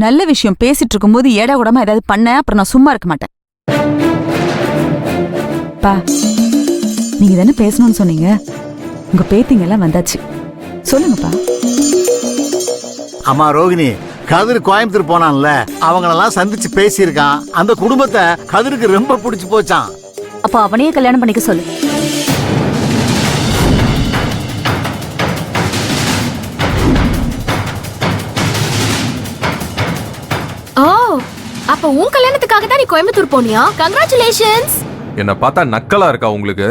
நல்ல விஷயம் பேசிட்டு இருக்கும்போது ஏடா கூடமா ஏதாவது பண்ண அப்புறம் நான் சும்மா இருக்க மாட்டேன். பா, நீங்க தானே பேசணும்னு சொன்னீங்க. உங்க பேத்திங்க எல்லாம் வந்தாச்சு, சொல்லுங்கப்பா. அம்மா ரோகிணி, கதிர் கோயம்புத்தூர் போனான்ல, அவங்களெல்லாம் சந்திச்சு பேசியிருக்கான். அந்த குடும்பத்தை கதிருக்கு ரொம்ப பிடிச்சு போச்சான். அப்ப அவனையே கல்யாணம் பண்ணிக்க சொல்லு. ஓ, அப்ப உன் கல்யாணத்துக்காக தான் நீ கோயம்புத்தூர் போனியா? கங்க்ராச்சுலேஷன்ஸ். என்ன பார்த்தா நக்கலா இருக்கா உங்களுக்கு?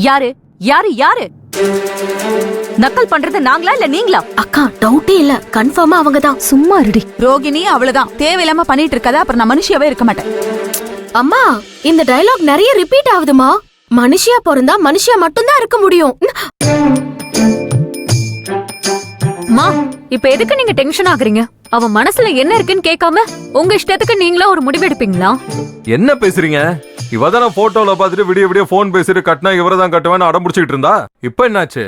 யாரு யாரு யாரு நக்கல் பண்றது? நாங்களா இல்ல நீங்களா? அக்கா டவுட்டே இல்ல, கன்ஃபார்மா அவங்க தான். சும்மா இருடி. ரோகிணி அவ்வளவுதான், தேவையில்லாம பண்ணிட்டு இருக்காத, அப்புறம் நான் மனுஷியாவே இருக்க மாட்டேன். அம்மா, இந்த டயலாக் நிறைய ரிப்பீட் ஆகுதுமா. மனுஷியா பிறந்தா மனுஷியா மட்டும்தான் இருக்க முடியும். மா, இப்ப எதுக்கு நீங்க டென்ஷன் ஆகுறீங்க? அவ மனசுல என்ன இருக்குன்னு கேட்காம உங்க இஷ்டத்துக்கு நீங்களா ஒரு முடிவு எடுப்பீங்களா? என்ன பேசுறீங்க? இவதான போட்டோல பாத்துட்டு விடிய விடிய போன் பேசிட்டு கட்டினா இவரதான் கட்டுவேன்னு அடம் பிடிச்சிட்டு இருந்தா, இப்ப என்னாச்சு?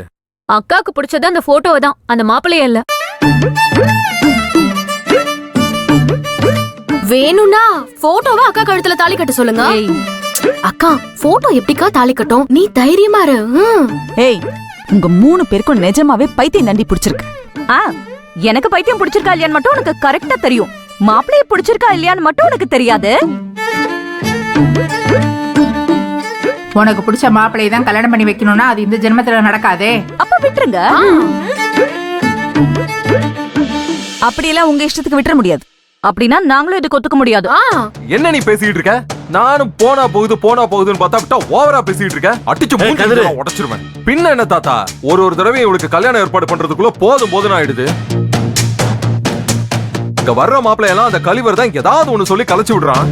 அக்காக்கு பிடிச்சது அந்த போட்டோவை தான், அந்த மாப்பிள்ளைய இல்ல. வேணும்னா போட்டோவை அக்கா கழுத்துல தாலி கட்ட சொல்லுங்க. அக்கா, போட்டோ எப்படிக்கா தாலி கட்டும்? நீ தைரியமா இரு. ஏய், உங்க 3 பேருக்கும் நிஜமாவே பைத்தியம் தாண்டி பிடிச்சிருக்கு. எனக்கு பைத்தியம் பிடிச்சிருக்கா இல்லையான்னு மட்டும் உனக்கு கரெக்டா தெரியும். மாப்பிள்ளைய பிடிச்சிருக்கா இல்லையான்னு மட்டும் உனக்கு தெரியாது. உனக்கு பிடிச்ச மாப்பிள்ளையை தான் கல்யாணம் பண்ணி வைக்கணும்னா அது இந்த ஜென்மத்துல நடக்காதே. அப்ப விட்டுருங்க. அப்படியெல்லாம் உங்க இஷ்டத்துக்கு விட்டுற முடியாது. அப்படின்னா நாங்களும் இதுக்கு ஒத்துக்க முடியாது. என்ன நீ பேசிட்டு இருக்க? நானும் போனா போகுதுன்னு பார்த்தா ஓவரா பேசிட்டு இருக்க. அடிச்சு மூஞ்சில உடைச்சிருவேன். பின்ன என்ன தாத்தா, ஒரு தடவை இவளுக்கு கல்யாணம் ஏற்பாடு பண்றதுக்குள்ள போதும் ஆயிடுது. இங்க வர்ற மாப்பிள்ளை எல்லாம் அந்த கலிவர் தான் ஏதாவது ஒண்ணு சொல்லி கலைச்சு விடுறான்.